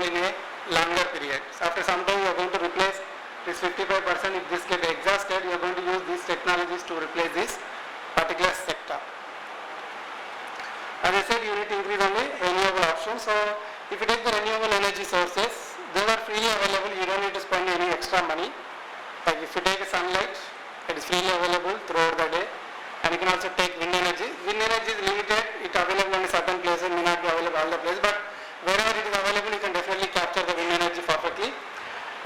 coal in a longer period. So after some time you are going to replace this 55%. If this get exhausted, you are going to use these technologies to replace this particular sector. As I said, you need to increase on the renewable options. So if you take the renewable energy sources, they are freely available. You don't need to spend any extra money. Like if you take sunlight, it is freely available throughout the day. And you can also take wind energy. Wind energy is limited. It is available in certain places, may not be available all the places. But wherever it is available, you can definitely capture the wind energy perfectly.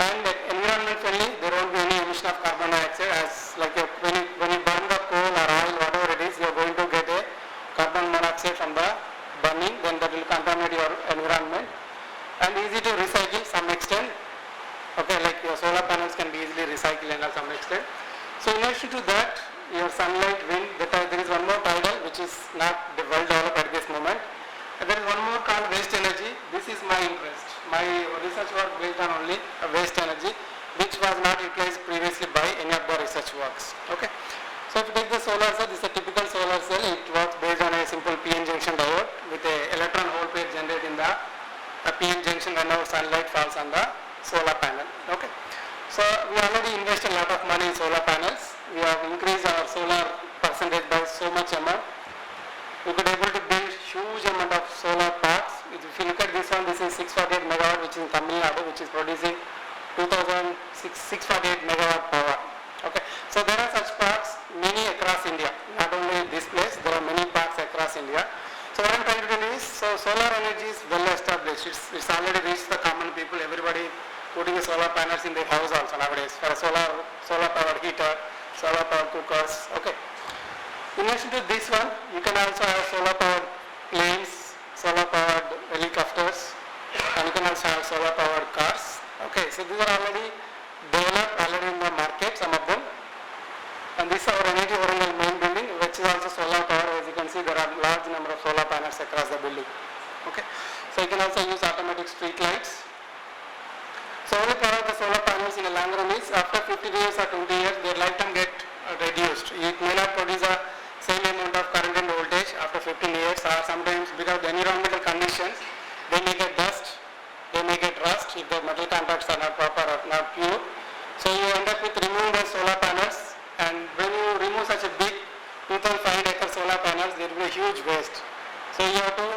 And environment friendly, there won't be any emission of carbon dioxide. As like when you burn the coal or oil, whatever it is, you are going to get a carbon monoxide from the burning. Then that will contaminate your environment. And easy to recycle some extent. Okay, like your solar panels can be easily recycled and to some extent. So in addition to that, your sunlight, wind, there is one more tidal which is not well developed at this moment. And there is one more called waste energy. This is my interest. My research work based on only waste energy, which was not utilized previously by any of the research works. Okay. So if you take the solar cell, this is a typical solar cell. It works based on a simple PN junction diode with a electron hole pair generated in the PN junction whenever sunlight falls on the solar panel. Okay. So we already invested a lot of money in solar panels. We have increased our solar percentage by so much amount. We could able to build huge amount of solar parks. If you look at this one, this is 648 megawatt, which is in Tamil Nadu, which is producing 648 megawatt power. Okay. So there are such parks many across India. Not only this place, there are many parks across India. So what I am trying to tell you is, so solar energy is well established. It's already reached the common people. Everybody putting the solar panels in their house also nowadays for a solar powered heater, solar powered cookers. Okay. In addition to this one, you can also have solar powered planes, solar powered helicopters, and you can also have solar powered cars. Okay, so these are already developed, already in the market, some of them. And this is our NIT-Warangal main building, which is also solar powered. As you can see, there are large number of solar panels across the building. Okay, so you can also use automatic street lights. So only power of the solar panels in a long run is after 50 years or 20 years, their lifetime get reduced. It may not produce a same amount of current and voltage after 15 years, or sometimes because of the environmental conditions, they may get dust, they may get rust if the metal contacts are not proper or not pure. So you end up with removing the solar panels, and when you remove such a big 2,500 acre solar panels, there will be a huge waste. So you have to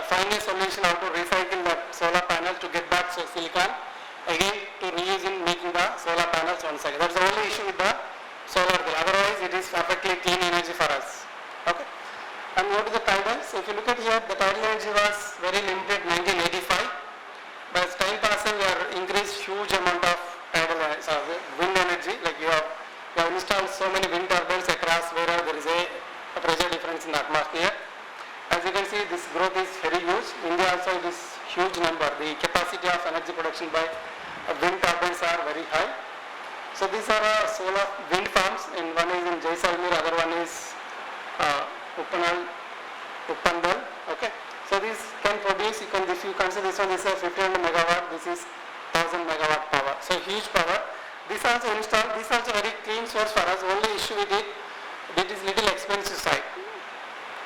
find a solution how to recycle that solar panel to get back silicon again to reuse in making the solar panels once again. That's the only issue with the solar bill. Otherwise, it is perfectly clean energy for us. Okay. And what is the tidal? So if you look at here, the tidal energy was very limited 1985. But as time passes, we have increased huge amount of tidal wind energy. Like you have installed so many wind turbines across wherever there is a pressure difference in the atmosphere. As you can see, this growth is very huge. India also it is huge number. The capacity of energy production by wind turbines are very high. So these are solar wind farms, and one is in Jaisalmer, other one is Uppandal. Okay. So these can produce, if you consider this one, this is 1500 megawatt, this is 1000 megawatt power. So huge power. This also installed, this also very clean source for us. Only issue with it is little expensive side.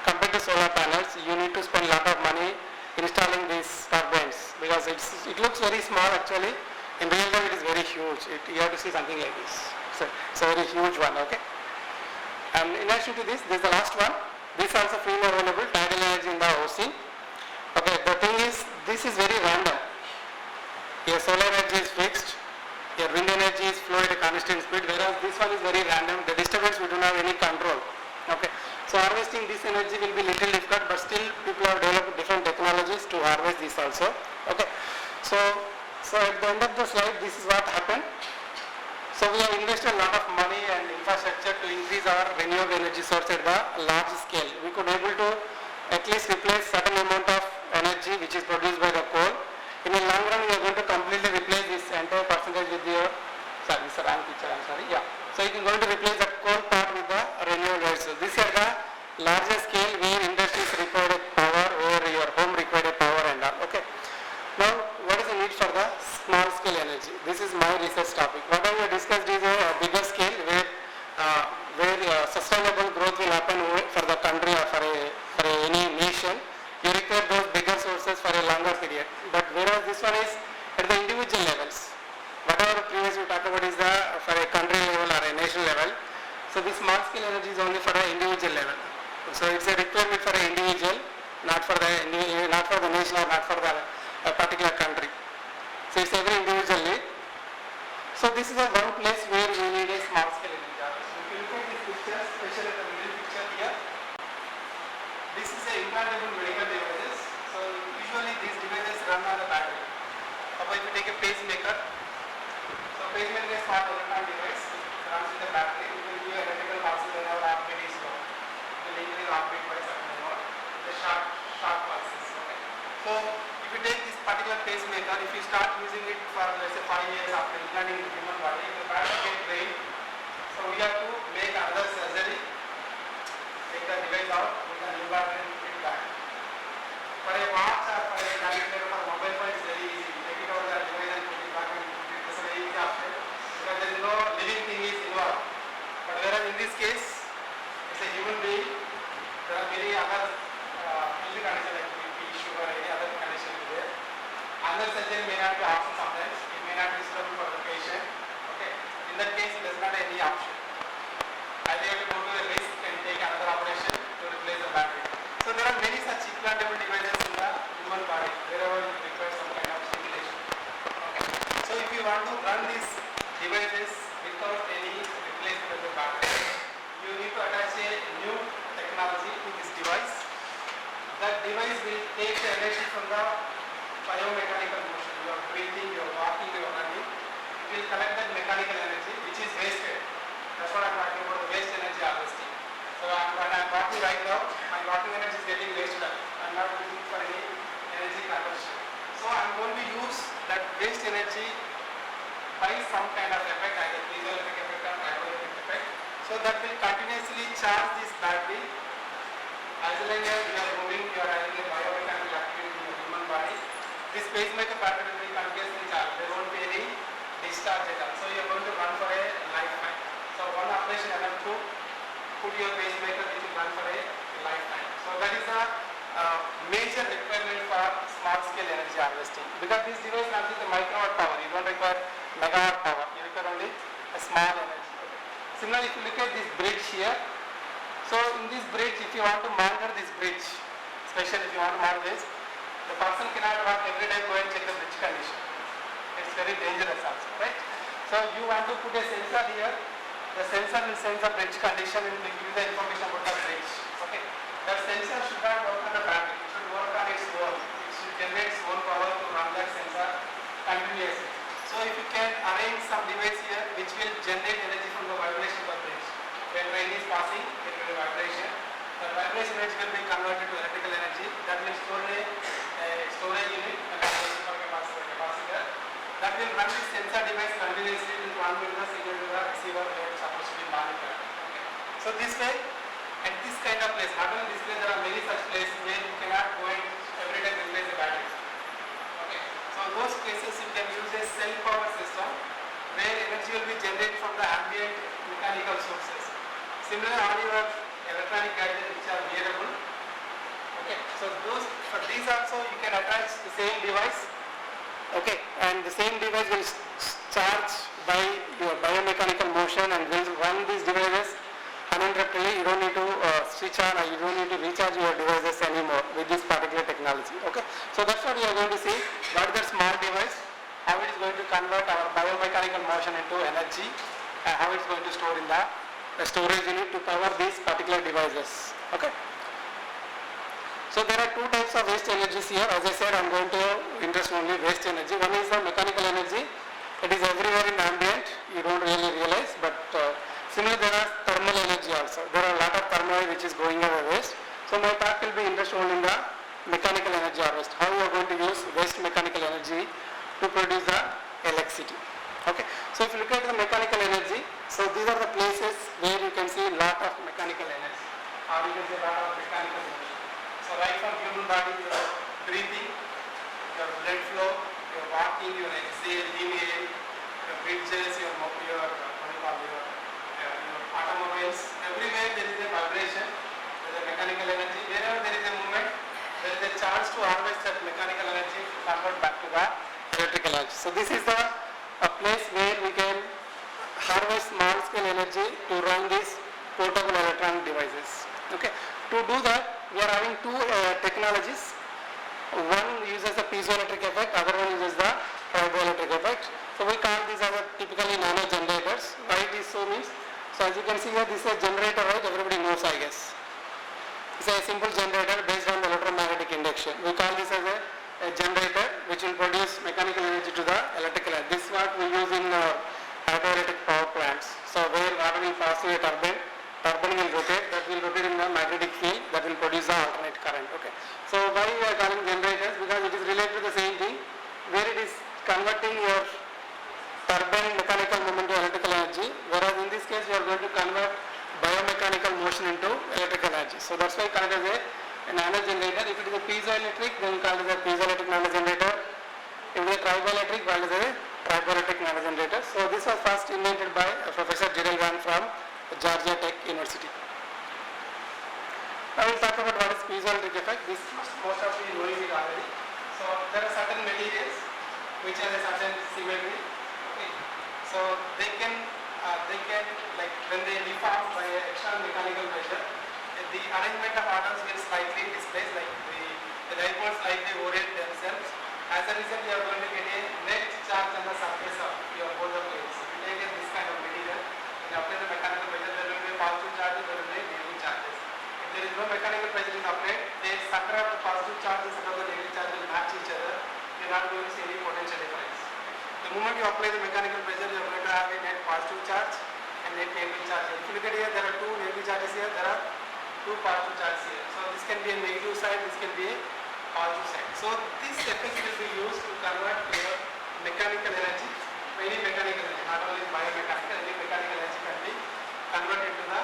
Compared to solar panels, you need to spend a lot of money installing these turbines because it looks very small actually. In real time, it is very huge. You have to see something like this. So it's a very huge one. Okay. And in addition to this, is the last one. This is also freely available, tidal energy in the ocean. Okay. The thing is, this is very random. Your solar energy is fixed. Your wind energy is flow at a constant speed. Whereas this one is very random. The disturbance we don't have any control. Okay. So harvesting this energy will be little difficult, but still people have developed different technologies to harvest this also. Okay. So at the end of the slide, this is what happened. So we have invested a lot of money and infrastructure to increase our renewable energy source at the large scale. We could able to at least replace certain amount of energy which is produced by the coal. In the long run, we are going to completely replace this entire percentage with your, sorry, this is a wrong picture, I'm sorry, yeah. So you can going to replace the coal part with the renewable energy. So this is the larger scale where industries require power, where your home require power and all. Okay. Now, what is the need for the small scale energy? This is my research topic. What I have discussed is a bigger scale where sustainable growth will happen for the country or for any nation. You require those bigger sources for a longer period. But whereas this one is So it's a requirement for an individual, not for the nation or not for the a particular country. So it's every individual need. So this is a one place where we need a small scale energy harvest. If you look at this picture, especially the middle picture here, this is a implantable medical devices. So usually these devices run on a battery. Suppose if you take a pacemaker, so pacemaker is a small electron device, it runs with a battery. It will give a electrical pulse whenever heartbeat is low. It will increase heartbeat by certain amount. The sharp pulses. Okay. So if you take this particular pacemaker, if you start using it for let's say 5 years after implanting in the human body, if the battery gets drained, so we have to make another surgery, take the device out, put the new battery and put it back. For a watch or for a calculator or mobile phone, it's very easy. Take it out of the device and put it back and put it. This is a very easy option because there is no living thing is involved. But whereas in this case, it's a human being. There are many other health conditions like BP, sugar, any other condition is there. Another surgery may not be option sometimes. It may not be suitable for the patient. Okay. In that case, it does not have any option. Either you have to go to the risk and take another operation to replace the battery. So there are many such implantable devices in the human body wherever you require some kind of stimulation. Okay. So if you want to run these devices without any replacement of the battery, you need to attach a new technology to this device. That device will take the energy from the biomechanical motion. You are breathing, you are walking, you are running. It will collect that mechanical energy which is wasted. That's what I am talking about, the waste energy harvesting. So when I am walking right now, my walking energy is getting wasted. I am not looking for any energy conversion. So I am going to use that waste energy by some kind of effect, either piezoelectric effect or triboelectric effect. So that will continuously charge this battery as long as you are moving, you are having a biomechanical activity in the human body. This pacemaker battery will continuously charge. There won't be any discharge at all. So you are going to run for a lifetime. So one operation enough to put your pacemaker which will run for a lifetime. So that is a major requirement for small scale energy harvesting. Because this device runs with a microwatt power. You don't require megawatt power. You require only a small energy. Similarly, if you look at this bridge here, so in this bridge, if you want to monitor this bridge, especially if you want to monitor this, the person cannot walk every day go and check the bridge condition. It's very dangerous also, right? So you want to put a sensor here. The sensor will sense the bridge condition and will give you the information about the bridge. Okay. That sensor should not work on the battery. It should work on its own. It should generate its own power to run that sensor continuously. So if you can arrange some device here which will generate energy from the vibration of the bridge. When train is passing, it will be vibration. The vibration energy will be converted to electrical energy. That will store a storage unit and a capacitor. That will run the sensor device continuously to transmit the signal to the receiver where it is supposed to be monitored. Okay. So this way, at this kind of place, not only this place, there are many such places where you cannot go and every time replace the battery. Okay. So those cases you can use a cell power system where energy will be generated from the ambient mechanical sources. Similarly, all your electronic gadgets which are wearable. Okay. So those for these also you can attach the same device. Okay, and the same device will charge by your biomechanical motion and will run these devices uninterruptedly. You don't need to switch on or you don't need to recharge your devices anymore with this particular technology. Okay, so that's what you are going to see. What is that small device, how it is going to convert our biomechanical motion into energy, and how it is going to store in the storage unit to power these particular devices. Okay. So there are two types of waste energies here. As I said, I am going to interest only waste energy. One is the mechanical energy. It is everywhere in ambient. You don't really realize. But similarly, there are thermal energy also. There are a lot of thermal which is going away waste. So my talk will be interest only in the mechanical energy harvest. How you are going to use waste mechanical energy to produce the electricity. Okay. So if you look at the mechanical energy, so these are the places where you can see a lot of mechanical energy. Or you can see a lot of mechanical energy. So right from human body, your breathing, your blood flow, your walking, your exhale, inhale, your bridges, your automobiles, everywhere there is a vibration, there is a mechanical energy. Wherever there is a movement, there is a chance to harvest that mechanical energy to convert back to the electrical energy. So this is a place where we can harvest small scale energy to run these portable electronic devices. Okay. To do that, we are having two technologies. One uses the piezoelectric effect, other one uses the triboelectric effect. So we call these as typically nanogenerators. Why it is so means, so as you can see here, this is a generator, right? Everybody knows, I guess. It's a simple generator based on the electromagnetic induction. We call this as a generator which will produce mechanical energy to the electrical energy. This is what we use in hydroelectric power plants. So where water will pass through a turbine will rotate, that will rotate in the magnetic field, that will produce the alternate current. Okay. So why we are calling generators? Because it is related to the same thing, where it is converting your turbine mechanical movement to electrical energy, whereas in this case you are going to convert biomechanical motion into electrical energy. So that's why we call it as a nanogenerator. If it is a piezoelectric, then we call it as a piezoelectric nanogenerator. If it is a triboelectric, we call it as a triboelectric nanogenerator. So this was first invented by Professor Gerald Van from Georgia Tech University. Now we will talk about what is piezoelectric effect. This most of you knowing it already. So there are certain materials which have a certain symmetry. Okay. So they can like when they deform by external mechanical pressure, the arrangement of atoms will slightly displace, like the dipoles slightly orient themselves. As a result, you are going to get a net charge on the surface of your both the plates. If you take this kind of material and apply the mechanical pressure, there will be a positive charge, there will be negative charges. If there is no mechanical pressure is applied, the center of the positive charges and the negative charge will match each other. You are not going to see any potential difference. The moment you apply the mechanical pressure, you are going to have a net positive charge and net negative charge. If you look at here, there are two negative charges here, there are two positive charges here. So this can be a negative side, this can be a positive side. So this effect will be used to convert your mechanical energy, any mechanical energy, not only biomechanical, any mechanical energy can be converted to the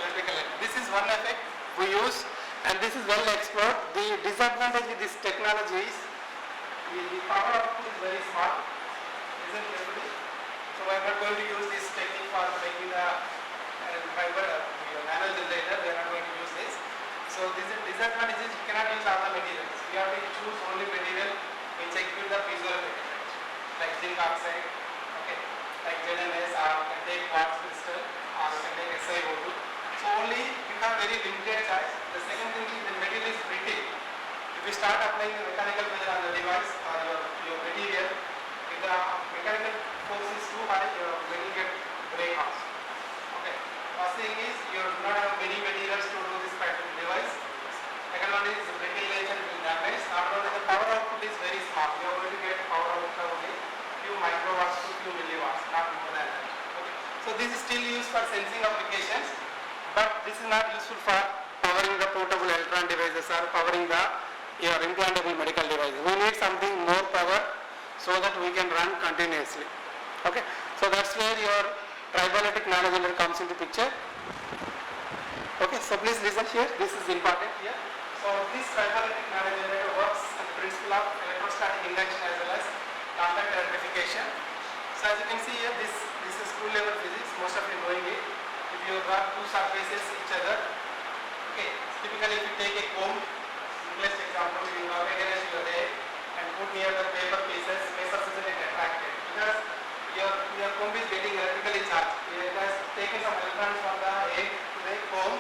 electrical energy. This is one effect we use, and this is well explored. The disadvantage with this technology is the power output is very small. Isn't it everybody? So we are not going to use this technique for making the fiber nanogenerator. We are not going to use this. So this is disadvantage is you cannot use all the materials. You have to choose only material which exhibit the piezoelectric effect, like zinc oxide, okay, like ZNS, or you can take quartz crystal, or you can take SiO2. So only you have very limited choice. The second thing is the material is brittle. If you start applying the mechanical pressure on the device or your material, if the mechanical force is too high, your material get break off. Okay. First thing is you do not have many materials to do this kind of device. Second one is brittle nature will damage. Third one is the power output is very small. You are going to get power output of only few microwatts to few milliwatts, not more than that. Okay. So this is still used for sensing applications, but this is not useful for powering the portable electron devices or powering your implantable medical devices. We need something more power so that we can run continuously. Okay. So that's where your triboelectric nanogenerator comes into picture. Okay, so please listen here. This is important here. So this triboelectric nanogenerator works on the principle of electrostatic induction as well as contact electrification. So as you can see here, this is school level physics. Most of you knowing it. If you rub two surfaces each other, okay. Typically, if you take a comb, simplest example, you have a garage your head and put near the paper pieces, paper isn't attracted because your comb is getting electrically charged. It has taken some electrons from the egg to the comb.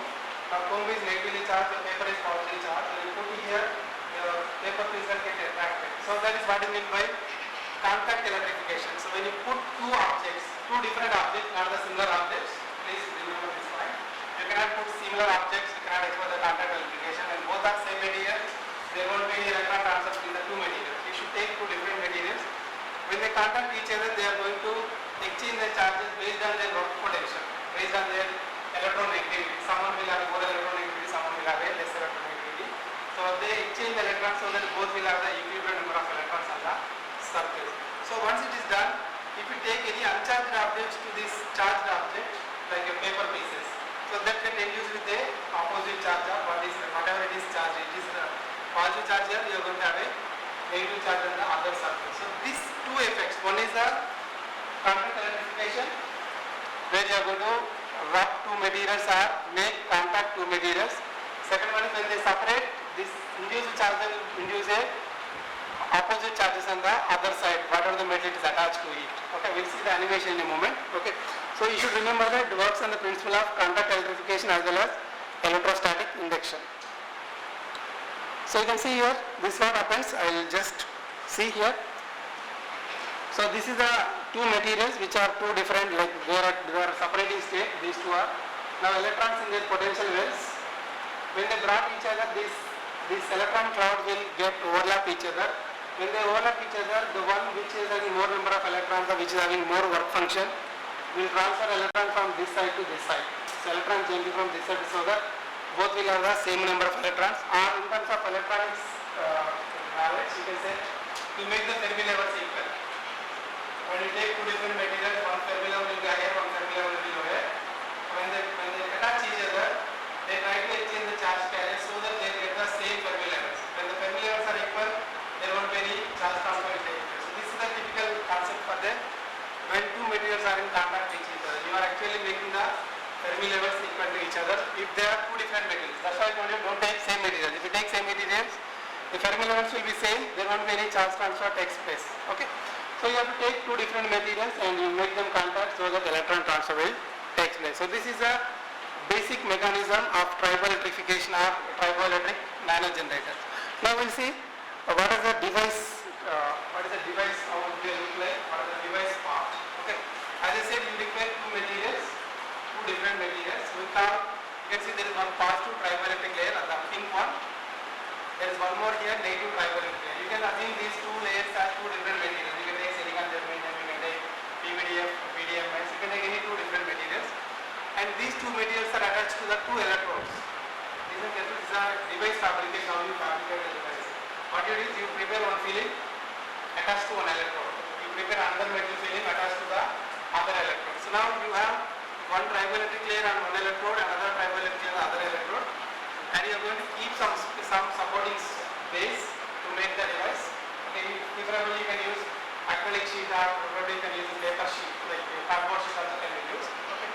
Now comb is negatively charged, the paper is positively charged. When you put it here, your paper pieces get attracted. So that is what is meant by contact electrification. So when you put two objects, two different objects, not the similar objects, please remember this point. You cannot put similar objects, you cannot expose the contact electrification, and both are same material. There won't be any electron transfer between the two materials. You should take two different materials. When they contact each other, they are going to exchange their charges based on their work potential, based on their electronegativity. Someone will have more electronegativity, someone will have a less electronegativity. So they exchange the electrons so that both will have the equivalent number of electrons on the surface. So once it is done, if you take any uncharged objects to this charged object, like a paper pieces, so that can induce with a opposite charge of whatever it is charged. It is the positive charge here, you are going to have a negative charge on the other surface. So these two effects, one is the contact electrification, where you are going to rub two materials or make contact two materials. Second one is when they separate, this induced charge will induce a opposite charges on the other side, whatever the metal is attached to it. Okay, we'll see the animation in a moment. Okay, so you should remember that it works on the principle of contact electrification as well as electrostatic induction. So you can see here, this what happens, I will just see here. So this is the two materials which are two different, like they are separating state, these two are. Now electrons in their potential wells, when they brought each other, this electron cloud will get overlap each other. When they overlap each other, the one which is having more number of electrons or which is having more work function will transfer electron from this side to this side. So electron changing from this side so that both will have the same number of electrons, or in terms of electronics knowledge, you can say to make the Fermi levels equal. When you take two different materials, one Fermi level will be higher, one Fermi level will be lower. When they attach each other, they try to exchange the charge carrier so that they get the same Fermi levels. When the Fermi levels are equal, there won't be any charge transfer will take place. So this is the typical concept for them. When two materials are in contact with each other, you are actually making the Fermi levels equal to each other if they are two different materials. That's why I told you don't take same materials. If you take same materials, the Fermi levels will be same, there won't be any charge transfer takes place. Okay? So you have to take two different materials and you make them contact so that electron transfer will take place. So this is a basic mechanism of triboelectrification or triboelectric nanogenerators. Now we'll see what is the device, how it will look like, what is the device part. Okay? As I said, you require two materials, two different materials. You can see there is one positive triboelectric layer on the pink one. There is one more here, negative triboelectric layer. You can assume these two layers as two different materials. You can take silicon germanium, you can take PVDF, PDMS, you can take any two different materials. And these two materials are attached to the two electrodes. These are device fabrication, how you fabricate the device. What you do is you prepare one film attached to one electrode. You prepare another metal film attached to the other electrode. So now you have one triboelectric layer on one electrode, another triboelectric layer on the other electrode, and you are going to keep some supporting base to make the device. Okay, preferably you can use acrylic sheet or preferably you can use paper sheet, like cardboard sheet also can be used. Okay.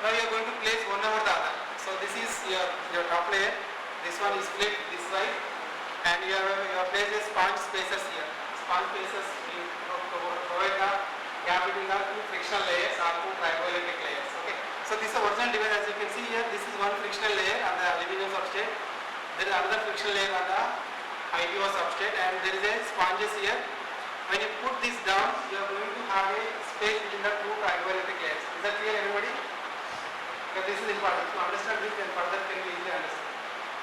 Now you are going to place one over the other. So this is your top layer. This one is split this side, and you have placed a sponge spacers here. Sponge spacers provide the gap between the two frictional layers or two triboelectric layers. Okay. So this is the original device. As you can see here, this is one frictional layer on the aluminum substrate. There is another frictional layer on the IPO substrate, and there is a sponges here. When you put this down, you are going to have a space between the two triboelectric layers. Is that clear, everybody? Because this is important. If you understand this, then further can be easily understood.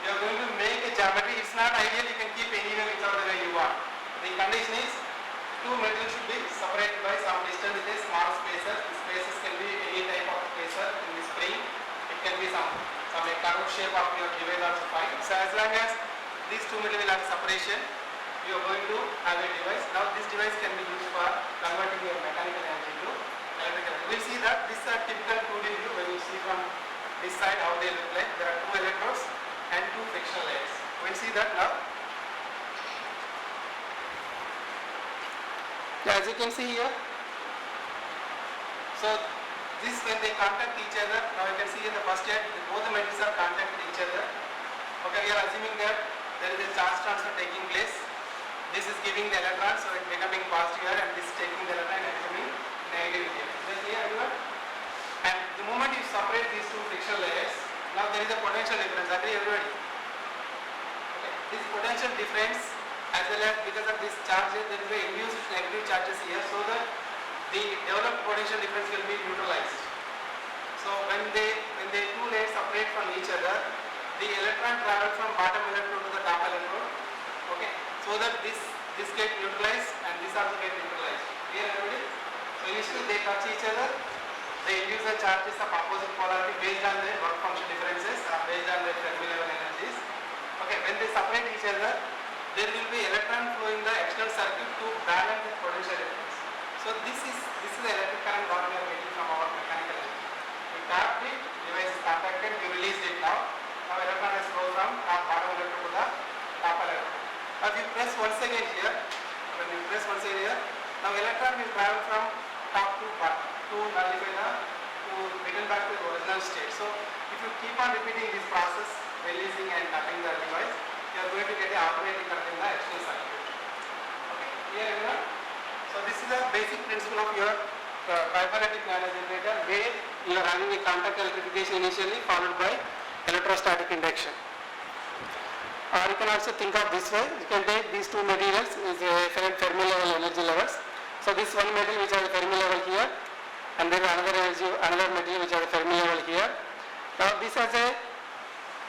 You are going to make a geometry. It's not ideal. You can keep anywhere whichever the way you want. The condition is two metals should be separated by some distance with a small spacer. The spaces can be any type of spacer in the spring. It can be some curved shape of your device also fine. So as long as these two metals will have separation, you are going to have a device. Now this device can be used for converting your mechanical energy to electrical energy. We will see that this is a typical 2D view when you see from this side how they look like. There are two electrodes and two frictional layers. We will see that now. Yeah, as you can see here, so this when they contact each other, now you can see in the first step, both the metals are contacting each other. Okay, we are assuming that there is a charge transfer taking place. This is giving the electron, so it is becoming positive here, and this is taking the electron and becoming negative here. Is that clear, everyone? And the moment you separate these two frictional layers, now there is a potential difference. Agree, everybody? Okay. This potential difference, as well as because of this charges, there is a induced negative charges here, so that the developed potential difference will be neutralized. So when they two layers separate from each other, the electron travels from bottom electrode to the top electrode. Okay, so that this get neutralized and this also get neutralized. Clear, everybody? So initially they touch each other, they induce the charges of opposite polarity based on their work function differences or based on their Fermi level energies. Okay, when they separate each other, there will be electron flow in the external circuit to balance the potential difference. So this is the electric current what we are getting from our mechanical energy. We tapped it, device is contacted, we released it now. Now electron has flown from bottom electrode to the top electrode. Now if you press once again here, when you press once again here, now electron will travel from top to bottom to nullify to return back to the original state. So if you keep on repeating this process, releasing and tapping the device, you are going to get the alternating current in the external circuit. Okay, clear, everyone? So this is the basic principle of your triboelectric nanogenerator, where you are having a contact electrification initially followed by electrostatic induction. Or you can also think of this way, you can take these two materials is a Fermi level energy levels. So this one material which has a Fermi level here, and then another material which has a Fermi level here. Now this has a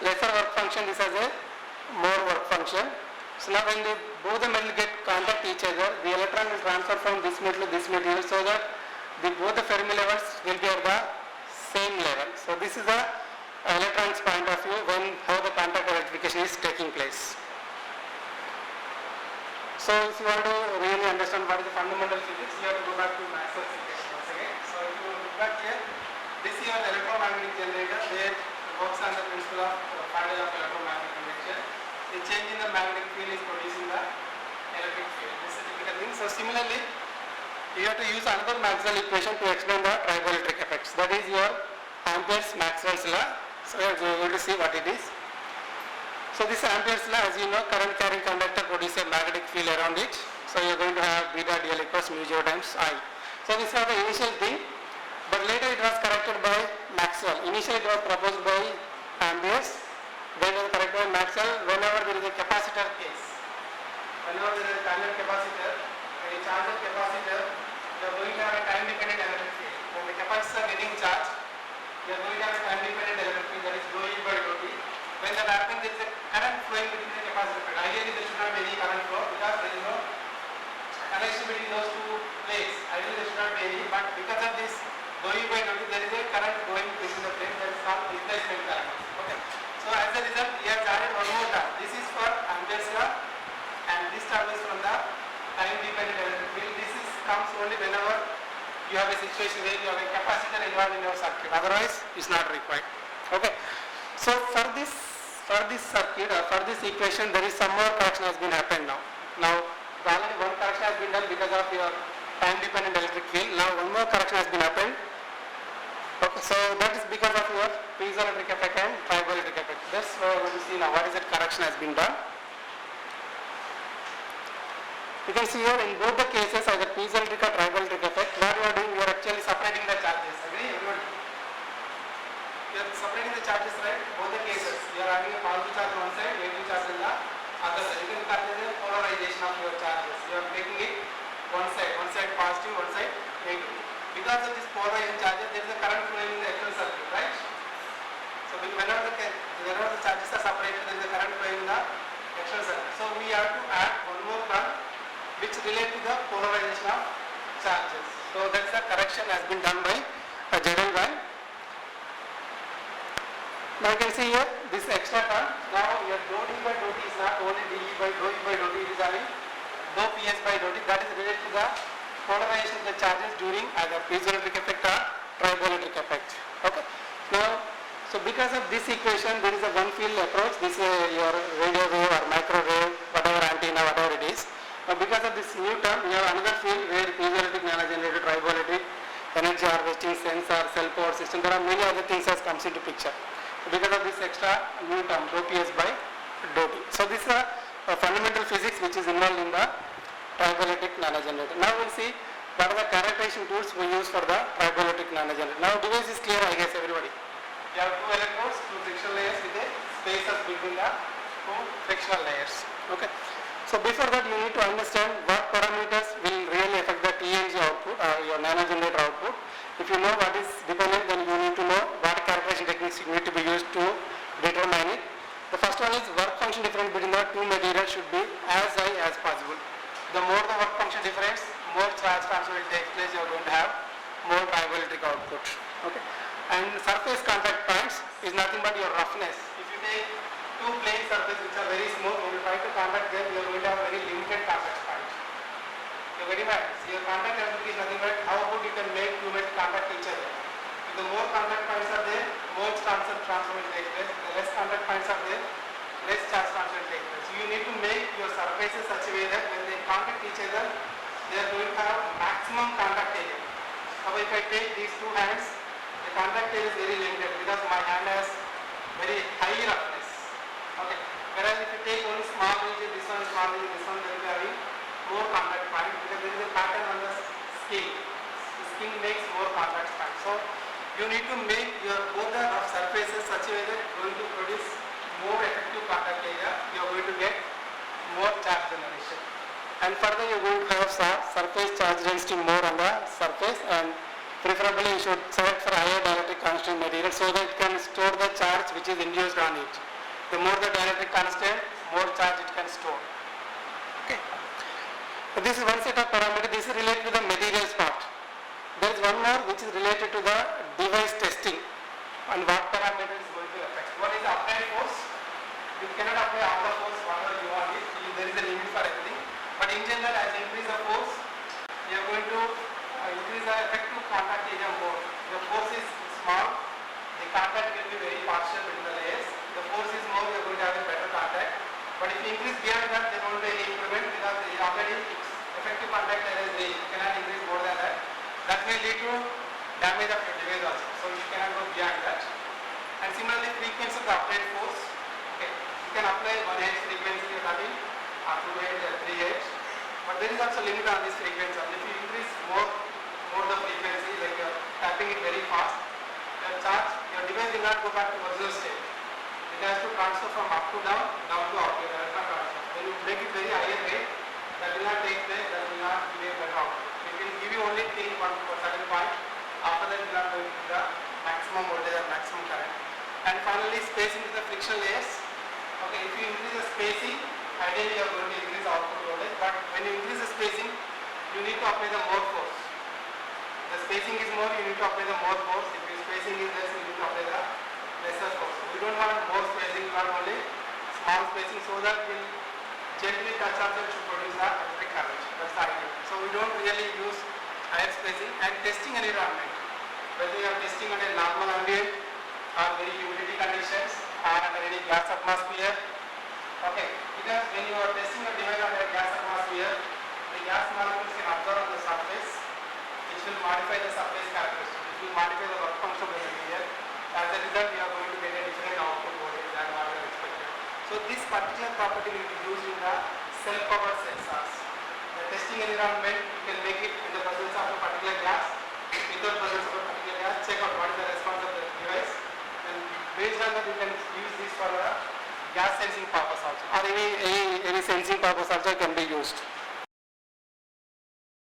lesser work function, this has a more work function. So now when both the metal get contact each other, the electron will transfer from this metal to this material so that both the Fermi levels will be at the same level. So this is the electron's point of view when how the contact electrification is taking place. So if you want to really understand what is the fundamental physics, you have to go back to Maxwell's equation once again. So if you look back here, this is your electromagnetic generator where it works on the principle of Faraday of electromagnetic induction. The change in the magnetic field is producing the electric field. This is a typical thing. So similarly, you have to use another Maxwell equation to explain the triboelectric effects. That is your Ampere's Maxwell's law. So we are going to see what it is. So this Ampere's law, as you know, current carrying conductor produces a magnetic field around it. So you are going to have beta dl equals mu 0 times I. So this was the initial thing, but later it was corrected by Maxwell. Initially it was proposed by Ampere's, then it was corrected by Maxwell whenever there is a capacitor case. Whenever there is a tangent capacitor, a charged capacitor, you are going to have a time dependent electric field. When the capacitors are getting charged, you are going to have a time dependent electric field, that is dou E by dou T. When that happens, there is a current flowing between the capacitor. Ideally, there should not be any current flow because there is no connection between those two plates. Ideally, there should not be any, but because of this dou E by dou T, there is a current going between the plates, that is called displacement current. Okay. So as a result, we have added one more term. This is for Ampere's law, and this term is from the time dependent electric field. This comes only whenever you have a situation where you have a capacitor involved in your circuit. Otherwise, it's not required. Okay. So for this circuit or for this equation, there is some more correction has been happened now. Now already one correction has been done because of your time dependent electric field. Now one more correction has been happened. Okay. So that is because of your piezoelectric effect and triboelectric effect. That's what we are going to see now. What is that correction has been done? You can see here in both the cases either piezoelectric or triboelectric effect, what you are doing, you are actually separating the charges. Agree everybody? You are separating the charges, right? Both the cases. You are having a positive charge on one side, negative charge on the other side. You can consider the polarization of your charges. You are making it one side positive, one side negative. Because of this polarizing charges, there is a current flowing in the electrical circuit, right? So whenever the charges are separated, there is a current flowing in the electrical circuit. So we have to add one more term which relate to the polarization of charges. So that's the correction has been done by Jadelvan. Now you can see here this extra term. Now your dou D by dou T is not only dE by dou E by dou T, it is having dou PS by dou T. That is related to the polarization of the charges during either piezoelectric effect or triboelectric effect. Okay. Now, so because of this equation, there is a one field approach. This is your radio wave or microwave, whatever antenna, whatever it is. Because of this new term, we have another field where piezoelectric, nanogenerators, triboelectric, energy harvesting, sensor, cell power system, there are many other things that comes into picture. Because of this extra new term, dou PS by dou T. So this is a fundamental physics which is involved in the triboelectric nanogenerator. Now we will see what are the characterization tools we use for the triboelectric nanogenerator. Now device is clear, I guess everybody. You have two electrodes, two frictional layers with a spaces between the two frictional layers. Okay. So before that you need to understand what parameters will really affect the TNG output or your nanogenerator output. If you know what is dependent, then you need to know what characterization techniques need to be used to determine it. The first one is work function difference between the two materials should be as high as possible. The more the work function difference, more charge transfer will take place, you are going to have more triboelectric output. Okay. And surface contact points is nothing but your roughness. If you take two plane surfaces which are very smooth, when you try to contact them, you are going to have very limited contact points. You are getting right? So your contact ability is nothing but how good you can make two metals contact each other. If the more contact points are there, more transfer will take place. The less contact points are there, less charge transfer will take place. So you need to make your surfaces such a way that when they contact each other, they are going to have maximum contact area. Now if I take these two hands, the contact area is very limited because my hand has very high roughness. Okay. Whereas if you take only small region, this one, small region, this one, they will be having more contact point because there is a pattern on the skin. The skin makes more contact point. So you need to make your both the rough surfaces such a way that it is going to produce more effective contact area. You are going surface charge density more on the surface, and preferably you should select for higher dielectric constant material so that it can store the charge which is induced on it. The more the dielectric constant, more charge it can store. Okay. So this is one set of parameters. This is related to the materials part. There is one more which is related to the device testing and what parameter is going to affect. One is the applied force. You cannot apply all the force whatever you want it. There is a limit for everything. But in general, as you increase the force, you are going to increase the effective contact area more. The force is small, the contact will be very partial between the layers. The force is more, you are going to have a better contact. But if you increase beyond that, there won't be any improvement because already its effective contact area is very, you cannot increase more than that. That may lead to damage of your device also. So you cannot go beyond that. And similarly, frequency of the applied force. Okay, you can apply 1 Hz frequency you have up to 2 Hz or 3 Hz. But there is also limit on this frequency. If you increase more the frequency, like you are tapping it very fast, your device will not go back to original state. It has to transfer from up to down, down to up. Your electron transfer. When you make it very higher rate, that will not take place. That will not give you a better output. It will give you only till one certain point. After that, you will not go into the maximum voltage or maximum current. And finally, spacing is the frictional layers. Okay, if you increase the spacing, ideally you are going to increase the output voltage. But when you increase the spacing, you need to apply the more force. The spacing is more, you need to apply the more force. If your spacing is less, you need to apply the lesser force. We don't want more spacing, we want only small spacing so that we will gently touch ourselves to produce the electric current. That's the idea. So we don't really use higher spacing. And testing environment, whether you are testing on a normal ambient or very humidity conditions or under any gas atmosphere. Okay, because when you are testing a device under a gas atmosphere, the gas molecules can absorb on the surface, which will modify the surface characteristics, which will modify the work function of the material. As a result, we are going to get a different output voltage than what we are expected. So this particular property will be used in the self-powered sensors. The testing environment, you can make it in the presence of a particular gas, without presence of a particular gas, check out what is the response of the device, and based on that you can use this for the gas sensing purpose also, or any sensing purpose also can be used.